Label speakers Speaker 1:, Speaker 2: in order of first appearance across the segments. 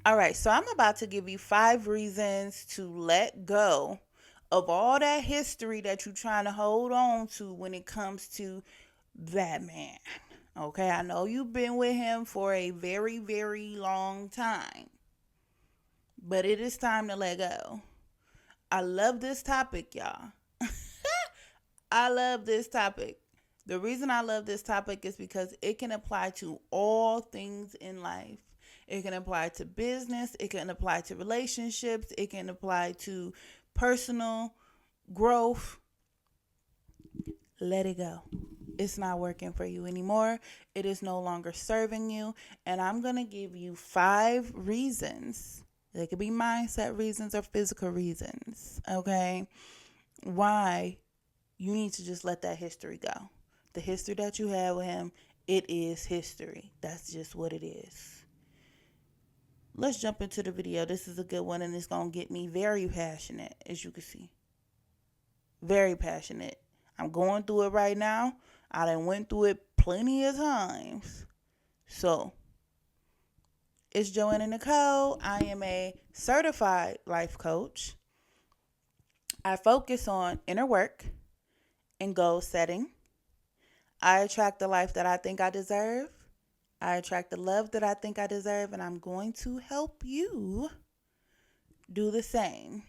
Speaker 1: All right, so I'm about to give you 5 reasons to let go of all that history that you're trying to hold on to when it comes to that man. Okay, I know you've been with him for a very, very long time, but it is time to let go. I love this topic, y'all. I love this topic. The reason I love this topic is because it can apply to all things in life. It can apply to business, it can apply to relationships, it can apply to personal growth. Let it go. It's not working for you anymore. It is no longer serving you. And I'm going to give you 5 reasons. They could be mindset reasons or physical reasons, okay? Why you need to just let that history go. The history that you had with him, it is history. That's just what it is. Let's jump into the video. This is a good one and it's going to get me very passionate, as you can see. Very passionate. I'm going through it right now. I done went through it plenty of times. So, it's Joanna Nicole. I am a certified life coach. I focus on inner work and goal setting. I attract the life that I think I deserve. I attract the love that I think I deserve, and I'm going to help you do the same.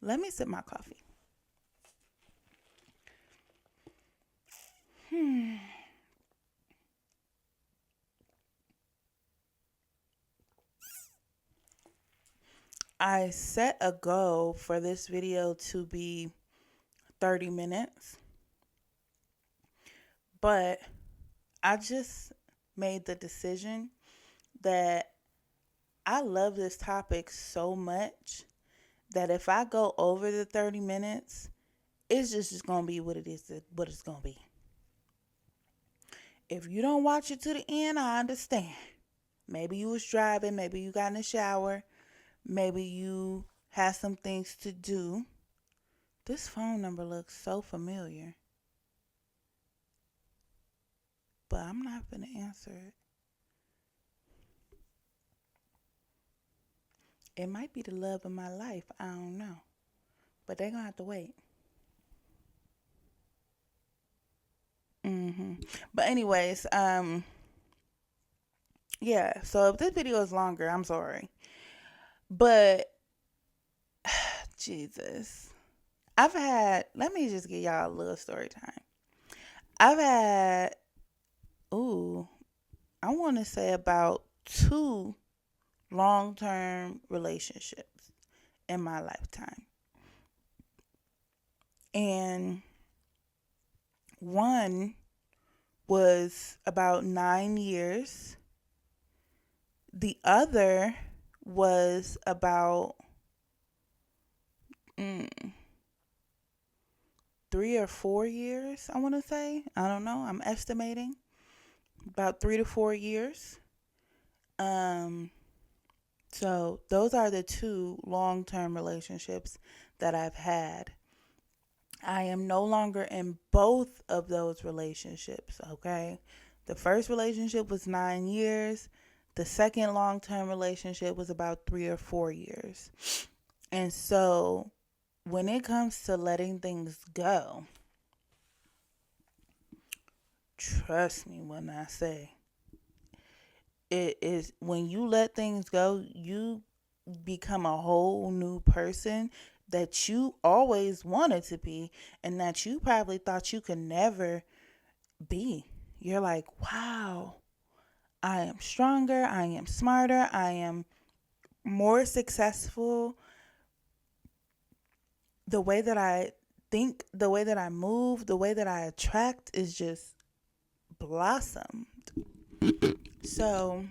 Speaker 1: Let me sip my coffee. I set a goal for this video to be 30 minutes, but I just made the decision that I love this topic so much that if I go over the 30 minutes, it's just going to be what it is, what it's going to be. If you don't watch it to the end, I understand. Maybe you was driving, maybe you got in the shower, maybe you had some things to do. This phone number looks so familiar, but I'm not going to answer it. It might be the love of my life. I don't know. But they're going to have to wait. But anyways, yeah. So if this video is longer, I'm sorry. But Jesus. Let me just give y'all a little story time. I've had, ooh, I want to say about 2 long-term relationships in my lifetime. And one was about 9 years. The other was about 3 or 4 years, I want to say. I don't know. I'm estimating about 3 to 4 years. So those are the 2 long-term relationships that I've had. I am no longer in both of those relationships, okay? The first relationship was 9 years. The second long-term relationship was about 3 or 4 years. And so when it comes to letting things go, trust me when I say it is, when you let things go, you become a whole new person that you always wanted to be and that you probably thought you could never be. You're like, wow, I am stronger, I am smarter, I am more successful. The way that I think, the way that I move, the way that I attract is just blossomed. So,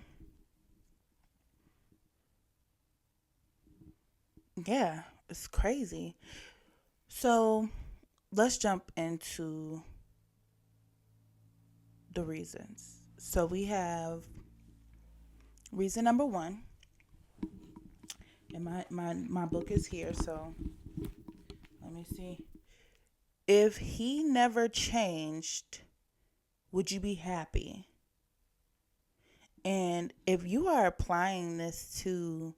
Speaker 1: yeah, it's crazy. So, let's jump into the reasons. So, we have reason number 1. And my book is here, so let me see. If he never changed, would you be happy? And And if you are applying this to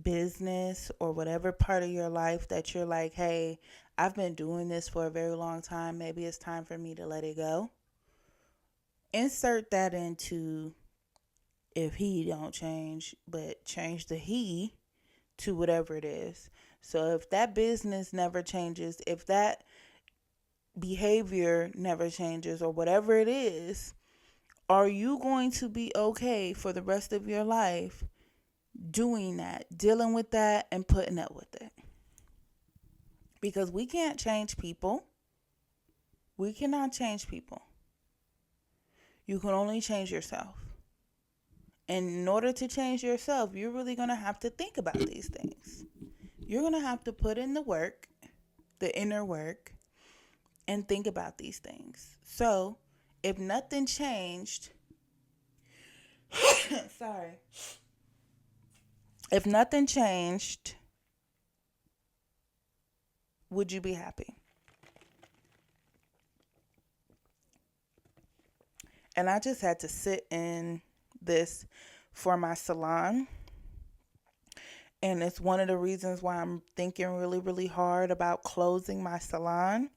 Speaker 1: business or whatever part of your life that you're like, hey, I've been doing this for a very long time, maybe it's time for me to let it go. Insert that into if he don't change, but change the he to whatever it is. So if that business never changes, if that behavior never changes, or whatever it is, are you going to be okay for the rest of your life doing that, dealing with that, and putting up with it? Because we can't change people. We cannot change people. You can only change yourself. And in order to change yourself, you're really going to have to think about these things. You're going to have to put in the work, the inner work, and think about these things. So, if nothing changed, sorry. If nothing changed, would you be happy? And I just had to sit in this for my salon. And it's one of the reasons why I'm thinking really, really hard about closing my salon,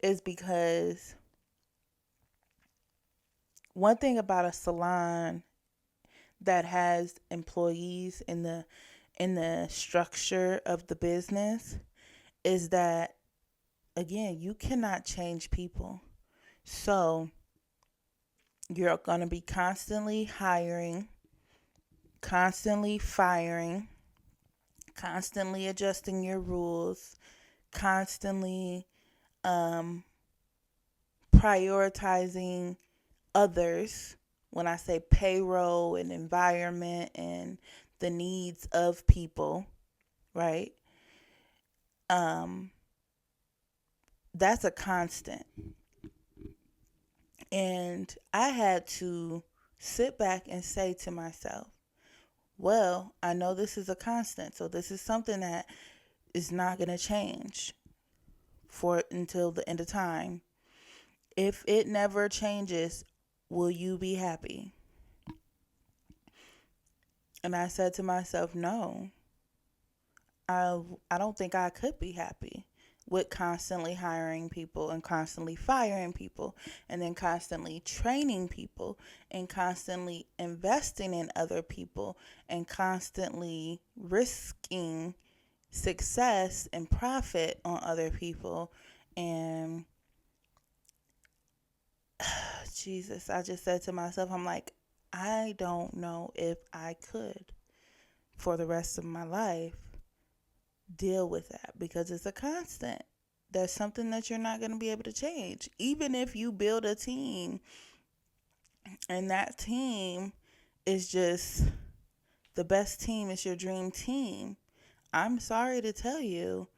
Speaker 1: is because one thing about a salon that has employees in the structure of the business is that, again, you cannot change people. So you're going to be constantly hiring, constantly firing, constantly adjusting your rules, constantly prioritizing others. When I say payroll and environment and the needs of people, right? That's a constant. And I had to sit back and say to myself, well, I know this is a constant, so this is something that is not going to change for until the end of time. If it never changes, will you be happy? And I said to myself, no, I don't think I could be happy with constantly hiring people and constantly firing people and then constantly training people and constantly investing in other people and constantly risking success and profit on other people. And Jesus, I just said to myself, I'm like, I don't know if I could for the rest of my life deal with that, because it's a constant. There's something that you're not going to be able to change. Even if you build a team and that team is just the best team, it's your dream team, I'm sorry to tell you,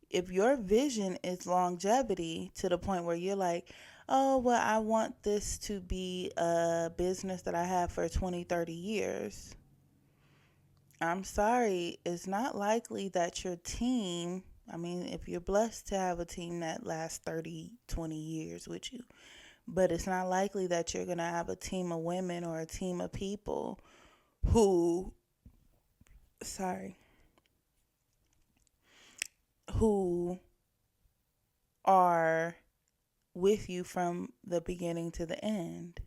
Speaker 1: if your vision is longevity to the point where you're like, oh, well, I want this to be a business that I have for 20, 30 years. I'm sorry, it's not likely that your team, I mean, if you're blessed to have a team that lasts 30, 20 years with you, but it's not likely that you're going to have a team of women or a team of people who, sorry, who are with you from the beginning to the end.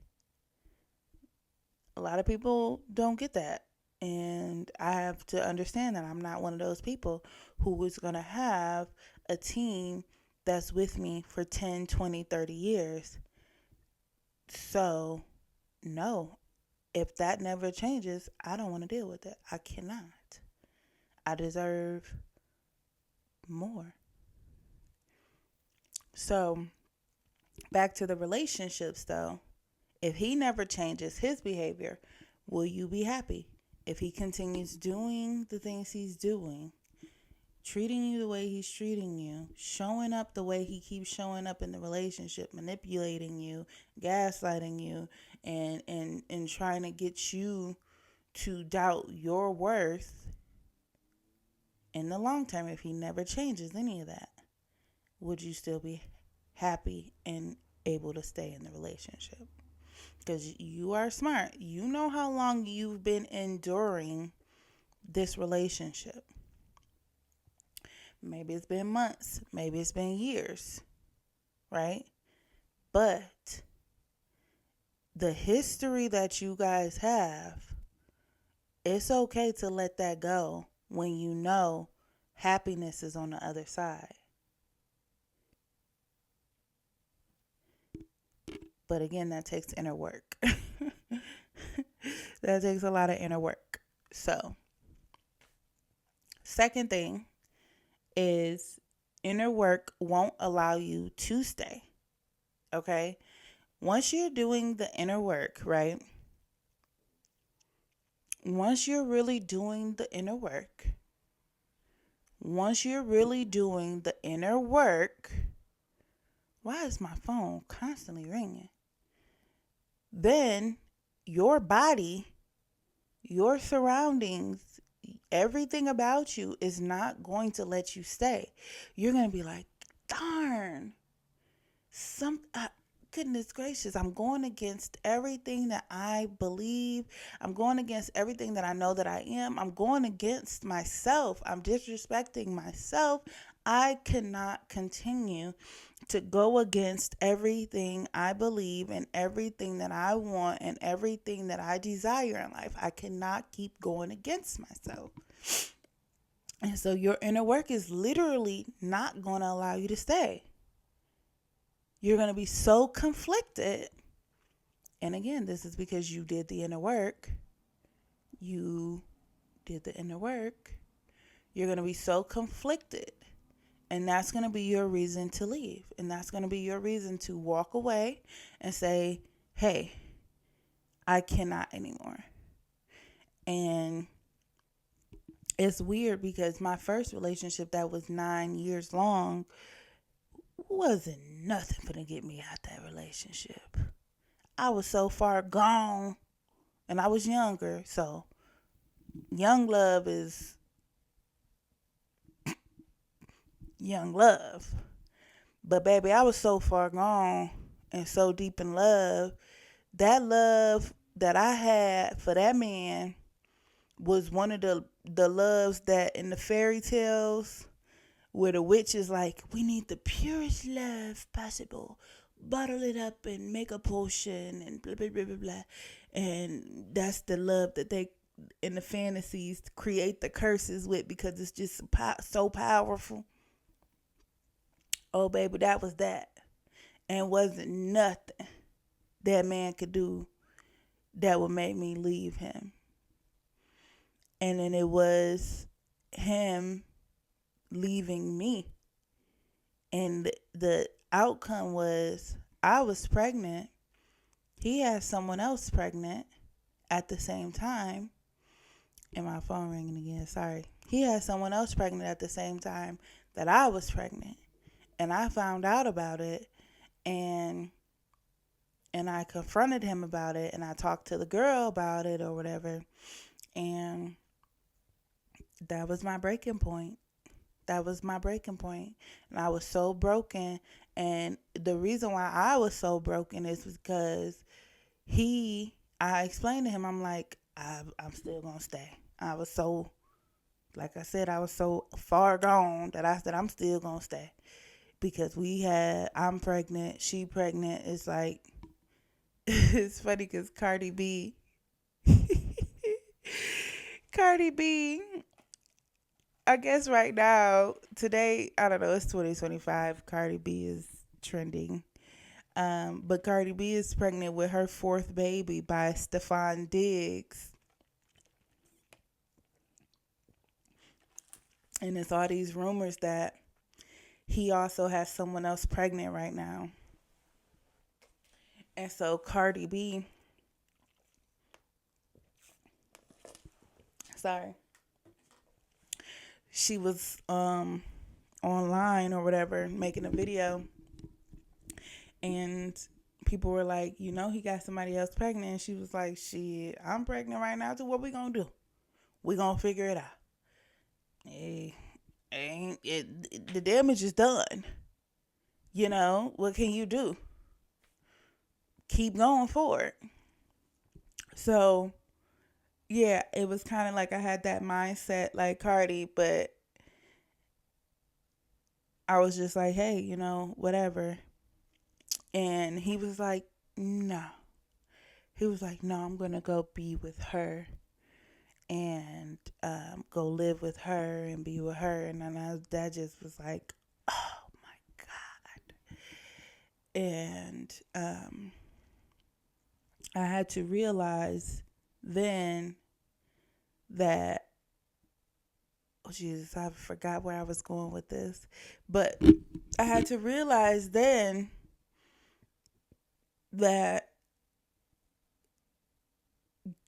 Speaker 1: A lot of people don't get that. And I have to understand that I'm not one of those people who is going to have a team that's with me for 10, 20, 30 years. So, no, if that never changes, I don't want to deal with it. I cannot. I deserve more. So, back to the relationships though. If he never changes his behavior, will you be happy? If he continues doing the things he's doing, treating you the way he's treating you, showing up the way he keeps showing up in the relationship, manipulating you, gaslighting you, and trying to get you to doubt your worth in the long term, if he never changes any of that, would you still be happy and able to stay in the relationship? because you are smart. You know how long you've been enduring this relationship. Maybe it's been months, maybe it's been years, right? But the history that you guys have, it's okay to let that go when you know happiness is on the other side. But again, that takes inner work. That takes a lot of inner work. So, second thing is inner work won't allow you to stay. Okay? Once you're doing the inner work, right? Once you're really doing the inner work, once you're really doing the inner work, why is my phone constantly ringing? Then your body, your surroundings, everything about you is not going to let you stay. You're going to be like, darn, some goodness gracious, I'm going against everything that I believe. I'm going against everything that I know that I am. I'm going against myself. I'm disrespecting myself. I cannot continue to go against everything I believe and everything that I want and everything that I desire in life. I cannot keep going against myself. And so your inner work is literally not going to allow you to stay. You're going to be so conflicted. And again, this is because you did the inner work. You did the inner work. You're going to be so conflicted. And that's going to be your reason to leave. And that's going to be your reason to walk away and say, hey, I cannot anymore. And it's weird because my first relationship that was 9 years long wasn't nothing for to get me out that relationship. I was so far gone and I was younger. So young love is young love. But baby, I was so far gone and so deep in love. That love that I had for that man was one of the loves that in the fairy tales where the witch is like, we need the purest love possible. Bottle it up and make a potion and blah, blah, blah, blah, blah. And that's the love that they, in the fantasies, create the curses with because it's just so powerful. Oh, baby, that was that. And wasn't nothing that man could do that would make me leave him. And then it was him leaving me. And the outcome was I was pregnant. He had someone else pregnant at the same time. And my phone ringing again, sorry. He had someone else pregnant at the same time that I was pregnant. And I found out about it and I confronted him about it and I talked to the girl about it or whatever. And that was my breaking point. That was my breaking point. And I was so broken. And the reason why I was so broken is because I explained to him, I'm like, I'm still going to stay. I was so, like I said, I was so far gone that I said, I'm still going to stay. Because I'm pregnant, she pregnant. It's like, it's funny because Cardi B, I guess right now, today, I don't know, it's 2025. Cardi B is trending. But Cardi B is pregnant with her fourth baby by Stefan Diggs. And it's all these rumors that he also has someone else pregnant right now. And so Cardi B, sorry, she was online or whatever making a video, and people were like, he got somebody else pregnant. And she was like, shit, I'm pregnant right now too. What we gonna do? We gonna figure it out. The damage is done. What can you do? keep going forward. So yeah, it was kind of like I had that mindset like Cardi, but I was just like, hey, whatever. And he was like, no. He was like, no, I'm going to go be with her and go live with her and be with her. And then that just was like, oh my God. And I had to realize then that, oh Jesus, I forgot where I was going with this. But I had to realize then that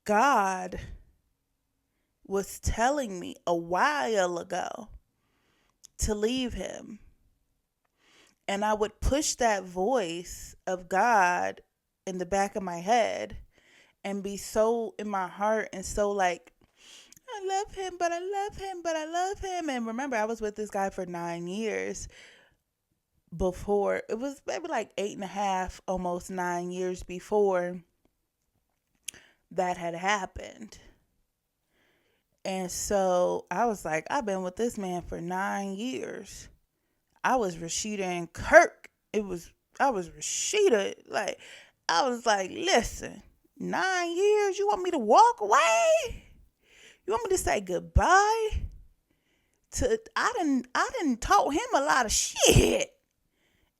Speaker 1: God was telling me a while ago to leave him. And I would push that voice of God in the back of my head and be so in my heart and so like, I love him, but I love him, but I love him. And remember, I was with this guy for 9 years before. It was maybe like 8.5, almost 9 years before that had happened. And so I was like, I've been with this man for 9 years. I was Rashida and Kirk. I was Rashida. Like, I was like, listen, 9 years, you want me to walk away? You want me to say goodbye? I didn't taught him a lot of shit.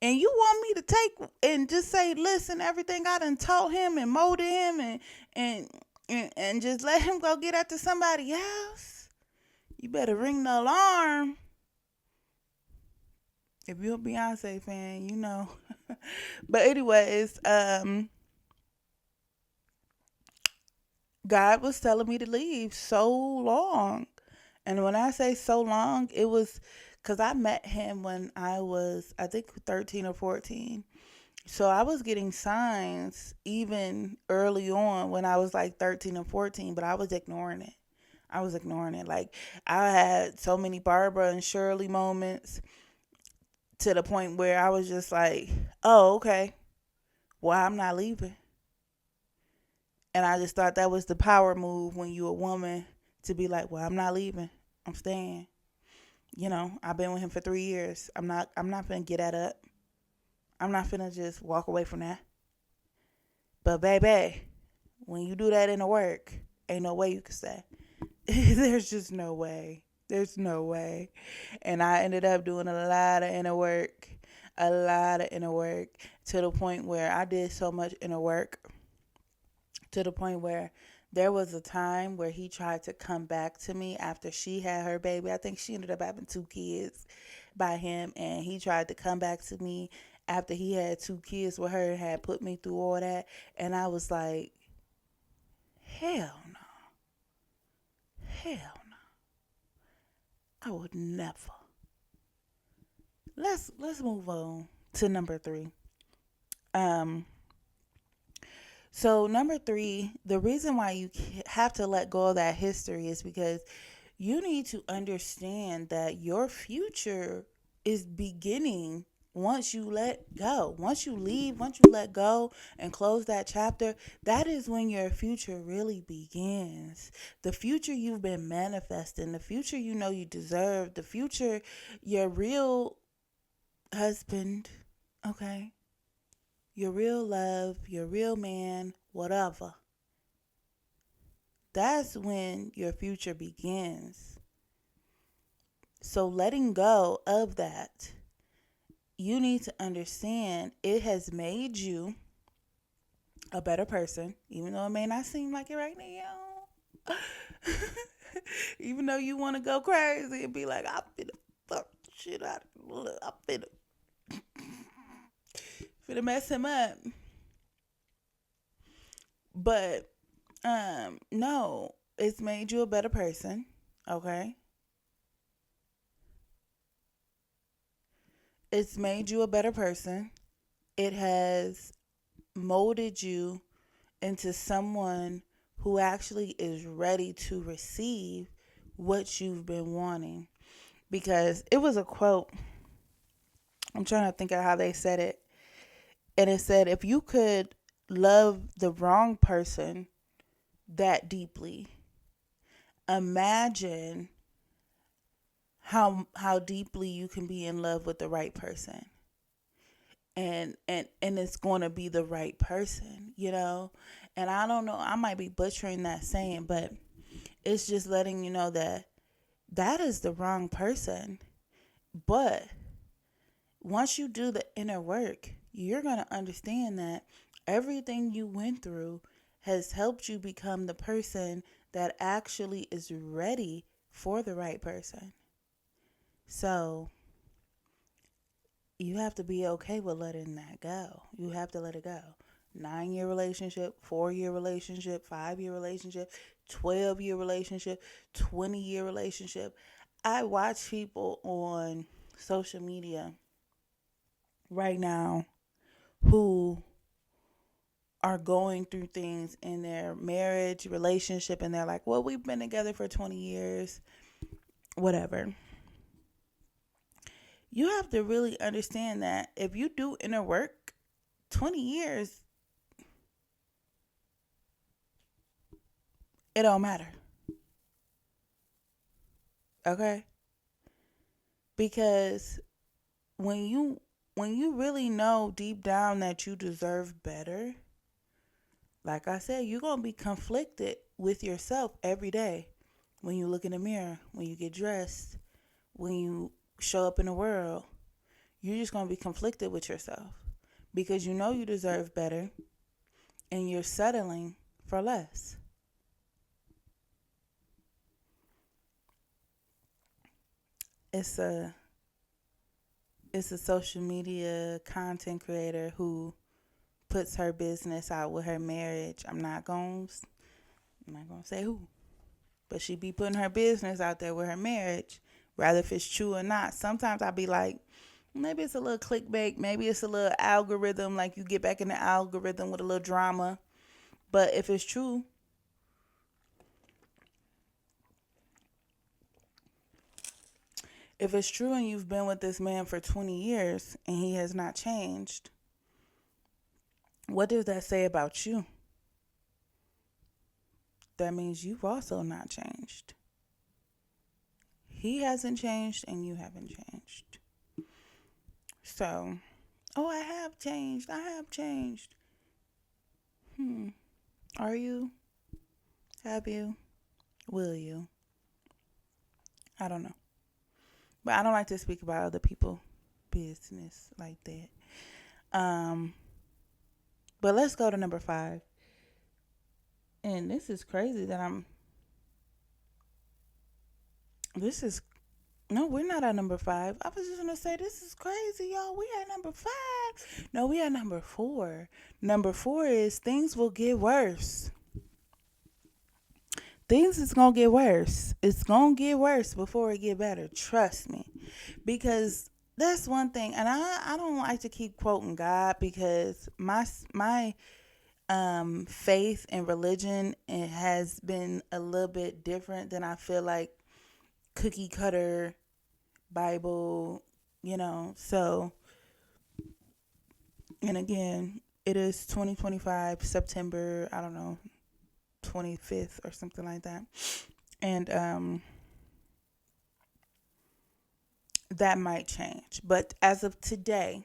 Speaker 1: And you want me to take and just say, listen, everything I done taught him and molded him and just let him go get after somebody else? You better ring the alarm. If you're a Beyonce fan, you know. But anyways, God was telling me to leave so long. And when I say so long, it was because I met him when I was, I think, 13 or 14. So I was getting signs even early on when I was like 13 or 14, but I was ignoring it. Like, I had so many Barbara and Shirley moments to the point where I was just like, oh, okay, well, I'm not leaving. And I just thought that was the power move when you're a woman to be like, well, I'm not leaving. I'm staying. I've been with him for 3 years. I'm not finna get that up. I'm not finna just walk away from that. But baby, when you do that in the work, ain't no way you can stay. There's just no way. There's no way. And I ended up doing a lot of inner work to the point where I did so much inner work to the point where there was a time where he tried to come back to me after she had her baby. I think she ended up having 2 kids by him, and he tried to come back to me after he had 2 kids with her and had put me through all that. And I was like, hell no. Hell no. I would never. Let's move on to number 3. So number 3, the reason why you have to let go of that history is because you need to understand that your future is beginning once you let go. Once you leave, once you let go and close that chapter, that is when your future really begins. The future you've been manifesting, the future you know you deserve, the future your real husband, okay? Your real love, your real man, whatever. That's when your future begins. So letting go of that, you need to understand it has made you a better person, even though it may not seem like it right now. Even though you want to go crazy and be like, I'm finna fuck shit out of him. I'm finna mess him up. But no, it's made you a better person, okay? It's made you a better person. It has molded you into someone who actually is ready to receive what you've been wanting. Because it was a quote, I'm trying to think of how they said it. And it said, if you could love the wrong person that deeply, imagine how deeply you can be in love with the right person. And it's going to be the right person, you know? And I don't know, I might be butchering that saying, but it's just letting you know that that is the wrong person. But once you do the inner work, you're going to understand that everything you went through has helped you become the person that actually is ready for the right person. So you have to be okay with letting that go. You have to let it go. 9-year relationship, 4-year relationship, 5-year relationship, 12-year relationship, 20-year relationship. I watch people on social media right now who are going through things in their marriage, relationship, and they're like, well, we've been together for 20 years, whatever. You have to really understand that if you do inner work, 20 years, it don't matter. Okay? Because when you really know deep down that you deserve better, like I said, you're going to be conflicted with yourself every day. When you look in the mirror, when you get dressed, when you show up in the world, you're just going to be conflicted with yourself because you know you deserve better and you're settling for less. It's a social media content creator who puts her business out with her marriage. I'm not going to say who, but she be putting her business out there with her marriage, rather if it's true or not. Sometimes I be like, maybe it's a little clickbait, maybe it's a little algorithm, like you get back in the algorithm with a little drama. But if it's true and you've been with this man for 20 years and he has not changed, what does that say about you? That means you've also not changed. He hasn't changed and you haven't changed. So, oh, I have changed. I have changed. Are you? Have you? Will you? I don't know. But I don't like to speak about other people's business like that. Um, but let's go to number 5. And this is crazy that this is, no, we're not at number 5. I was just going to say, this is crazy, y'all. We at number 5. No, we at number 4. Number 4 is things will get worse. Things is going to get worse. It's going to get worse before it get better. Trust me. Because that's one thing. And I don't like to keep quoting God because my faith and religion, it has been a little bit different than I feel like cookie cutter Bible, So, and again, it is 2025 September, I don't know, 25th or something like that. And that might change. But as of today,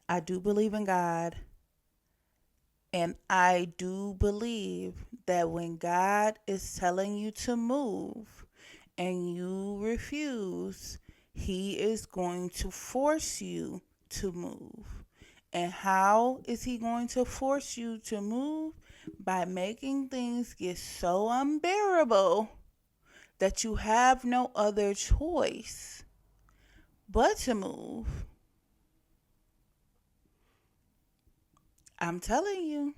Speaker 1: I do believe in God. And I do believe that when God is telling you to move and you refuse, He is going to force you to move. And how is He going to force you to move? By making things get so unbearable that you have no other choice but to move. I'm telling you.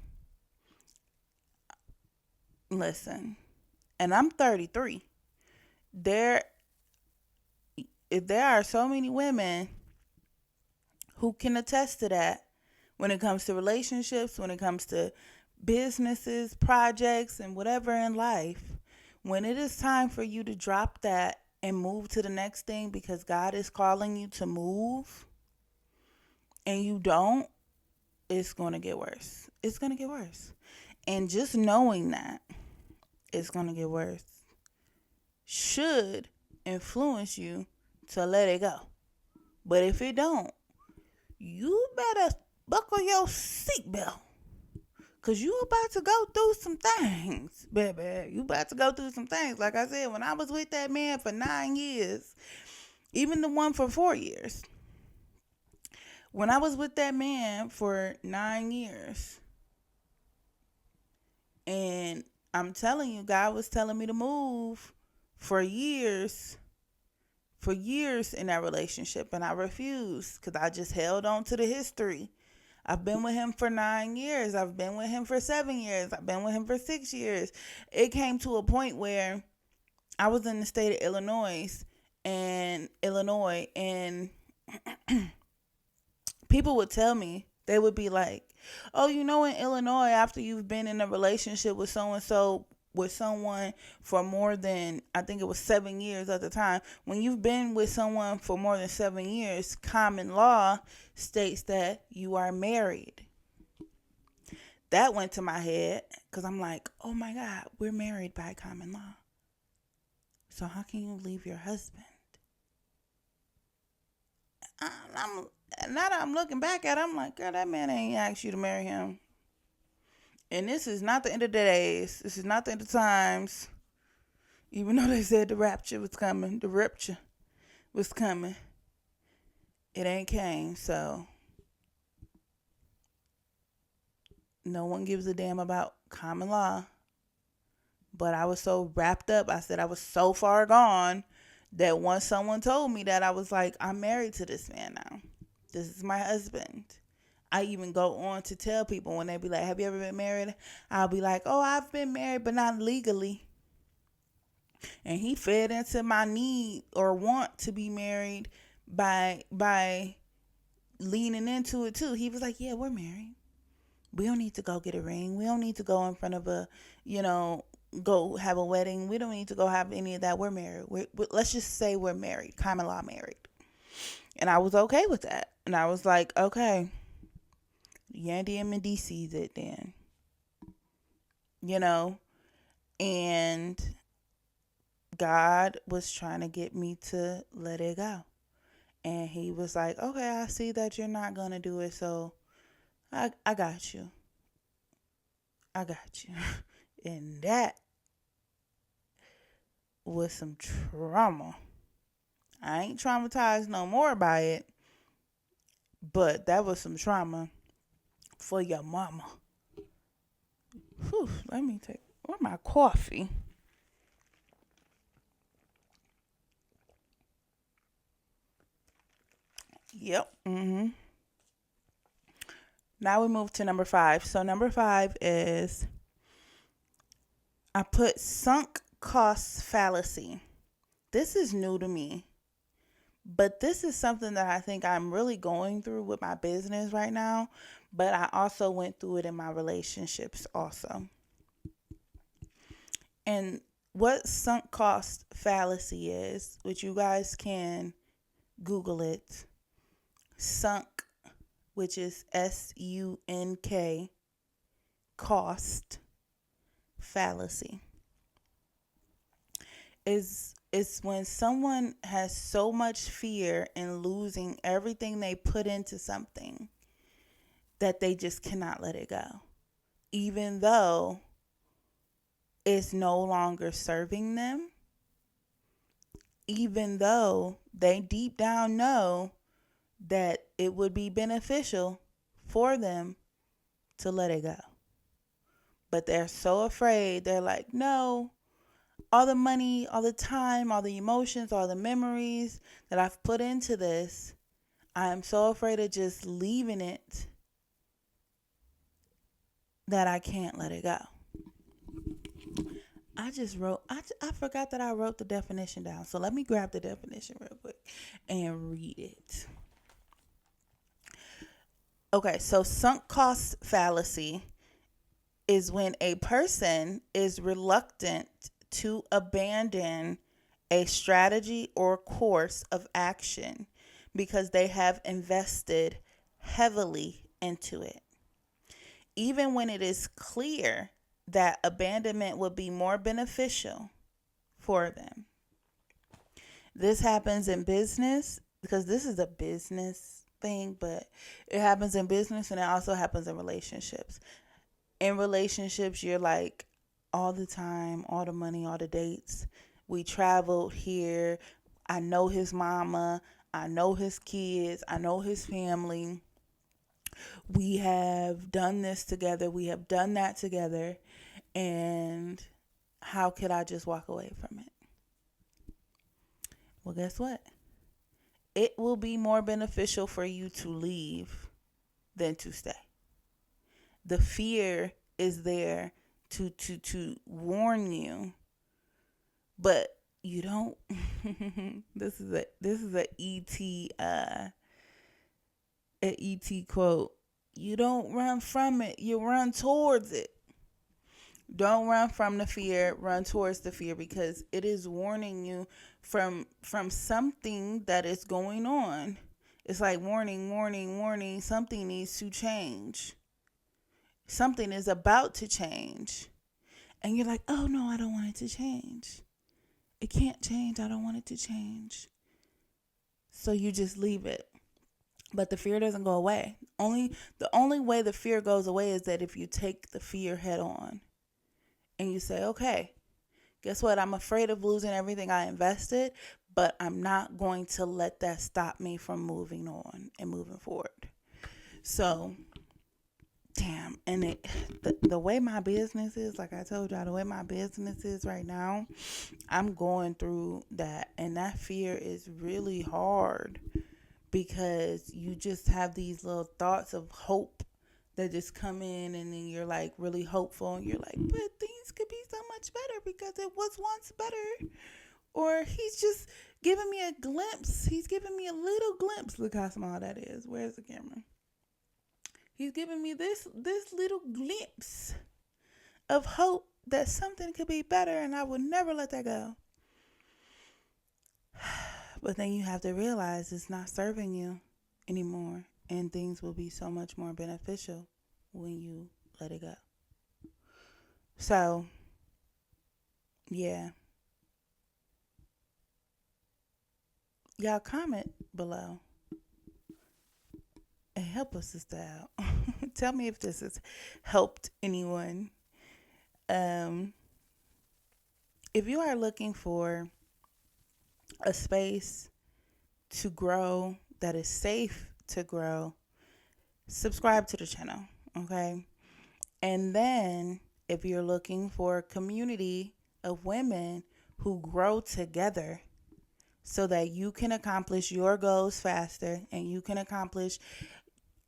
Speaker 1: Listen, and I'm 33. There there are so many women who can attest to that when it comes to relationships, when it comes to businesses, projects, and whatever in life. When it is time for you to drop that and move to the next thing because God is calling you to move and you don't, it's going to get worse. It's going to get worse. And just knowing that it's going to get worse should influence you to let it go. But if it don't, you better buckle your seatbelt. Because you about to go through some things, baby. You about to go through some things. Like I said, when I was with that man for 9 years, even the one for 4 years, when I was with that man for 9 years, and I'm telling you, God was telling me to move for years in that relationship, and I refused because I just held on to the history. I've been with him for 9 years. I've been with him for 7 years. I've been with him for 6 years. It came to a point where I was in the state of Illinois, and people would tell me, they would be like, oh, in Illinois, after you've been in a relationship with so-and-so, with someone for more than, I think it was 7 years at the time, when you've been with someone for more than 7 years, common law states that you are married. That went to my head because I'm like, oh my God, we're married by common law. So how can you leave your husband? Now that I'm looking back at it, I'm like, girl, that man ain't asked you to marry him. And this is not the end of the days. This is not the end of times. Even though they said the rapture was coming. The rupture was coming. It ain't came. So no one gives a damn about common law. But I was so wrapped up. I said I was so far gone that once someone told me that, I was like, I'm married to this man now. This is my husband. I even go on to tell people when they be like, have you ever been married? I'll be like, oh, I've been married, but not legally. And he fed into my need or want to be married by leaning into it too. He was like, yeah, we're married. We don't need to go get a ring. We don't need to go in front of go have a wedding. We don't need to go have any of that. We're married. Let's just say we're married, common law married. And I was okay with that. And I was like, okay, Yandy and DC's it then. And God was trying to get me to let it go. And he was like, okay, I see that you're not going to do it. So I got you. I got you. And that was some trauma. I ain't traumatized no more by it. But that was some trauma for your mama. Whew, let me take my coffee. Yep. Now we move to number 5. So number 5 is, I put sunk cost fallacy. This is new to me, but this is something that I think I'm really going through with my business right now. But I also went through it in my relationships also. And what sunk cost fallacy is, which you guys can Google it. Sunk, which is SUNK, cost fallacy, is when someone has so much fear in losing everything they put into something that they just cannot let it go, even though it's no longer serving them, even though they deep down know that it would be beneficial for them to let it go. But they're so afraid. They're like, no, all the money, all the time, all the emotions, all the memories that I've put into this, I am so afraid of just leaving it that I can't let it go. I forgot that I wrote the definition down. So let me grab the definition real quick and read it. Okay, so sunk cost fallacy is when a person is reluctant to abandon a strategy or course of action because they have invested heavily into it. even when it is clear that abandonment would be more beneficial for them. This happens in business because this is a business thing, but it happens in business and it also happens in relationships. In relationships, you're like all the time, all the money, all the dates. We traveled here. I know his mama. I know his kids. I know his family. We have done this together. We have done that together. And how could I just walk away from it? Well, guess what? It will be more beneficial for you to leave than to stay. The fear is there to warn you, but you don't. This is a ET quote. You don't run from it, you run towards it. Don't run from the fear, run towards the fear, because it is warning you from something that is going on. It's like warning, warning, warning. Something needs to change. Something is about to change. And you're like, oh no, I don't want it to change. It can't change. I don't want it to change. So you just leave it. But the fear doesn't go away. The only way the fear goes away is that if you take the fear head on and you say, okay, guess what? I'm afraid of losing everything I invested, but I'm not going to let that stop me from moving on and moving forward. So, damn. And the way my business is, like I told y'all, the way my business is right now, I'm going through that. And that fear is really hard because you just have these little thoughts of hope that just come in, and then you're like really hopeful, and you're like, but things could be so much better because it was once better. Or he's just giving me a glimpse. He's giving me a little glimpse. Look how small that is. Where's the camera? He's giving me this little glimpse of hope that something could be better, and I would never let that go. But then you have to realize it's not serving you anymore, and things will be so much more beneficial when you let it go. So, yeah. Y'all comment below and help us sister out. Tell me if this has helped anyone. If you are looking for a space to grow that is safe to grow, subscribe to the channel, okay? And then if you're looking for a community of women who grow together so that you can accomplish your goals faster, and you can accomplish,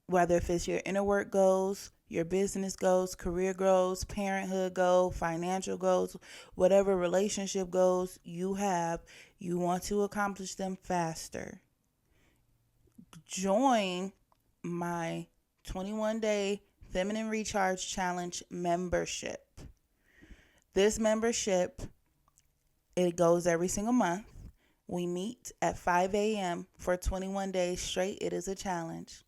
Speaker 1: whether if it's your inner work goals, your business goals, career goals, parenthood goals, financial goals, whatever relationship goals you have, you want to accomplish them faster. Join my 21-day Feminine Recharge Challenge membership. This membership, it goes every single month. We meet at 5 a.m. for 21 days straight. It is a challenge.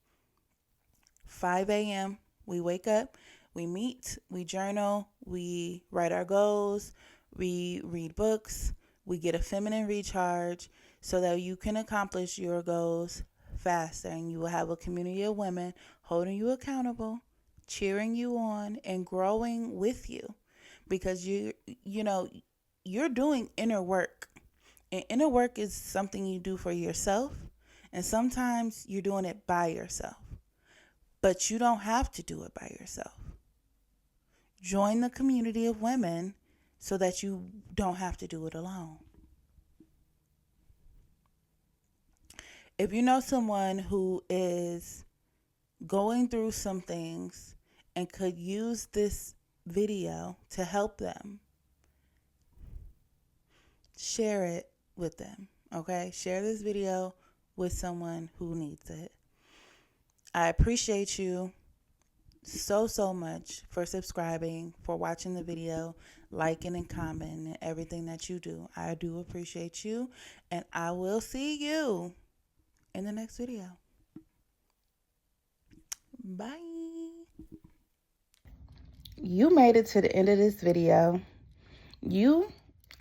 Speaker 1: 5 a.m. we wake up, we meet, we journal, we write our goals, we read books, we get a feminine recharge so that you can accomplish your goals faster, and you will have a community of women holding you accountable, cheering you on, and growing with you, because you're doing inner work. And inner work is something you do for yourself, and sometimes you're doing it by yourself. But you don't have to do it by yourself. Join the community of women so that you don't have to do it alone. If you know someone who is going through some things and could use this video to help them, share it with them, okay? Share this video with someone who needs it. I appreciate you so much for subscribing, for watching the video, liking and commenting, and everything that you do. I do appreciate you, and I will see you in the next video. Bye. you made it to the end of this video.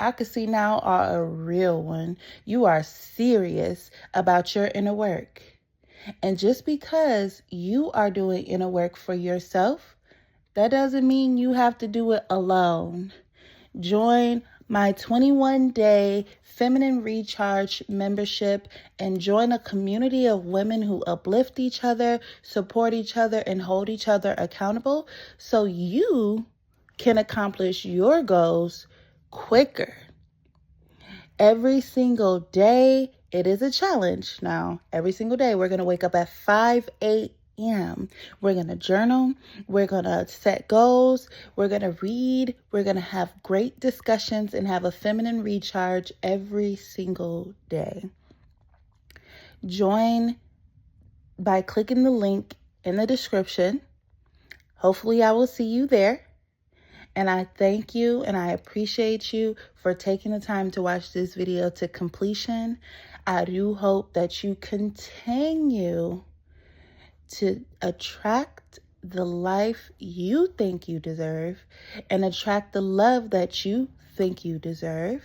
Speaker 1: I can see now, are a real one. You are serious about your inner work. And just because you are doing inner work for yourself, that doesn't mean you have to do it alone. Join my 21-day Feminine Recharge membership and join a community of women who uplift each other, support each other, and hold each other accountable so you can accomplish your goals quicker. Every single day, it is a challenge. Now, every single day, we're going to wake up at 5 a.m. We're going to journal. We're going to set goals. We're going to read. We're going to have great discussions and have a feminine recharge every single day. Join by clicking the link in the description. Hopefully, I will see you there. And I thank you and I appreciate you for taking the time to watch this video to completion. I do hope that you continue to attract the life you think you deserve and attract the love that you think you deserve.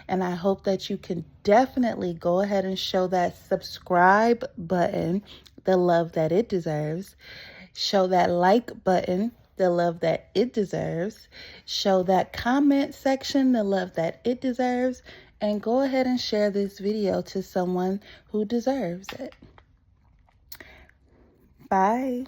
Speaker 1: And I hope that you can definitely go ahead and show that subscribe button the love that it deserves. Show that like button the love that it deserves. Show that comment section the love that it deserves. And go ahead and share this video to someone who deserves it. Bye.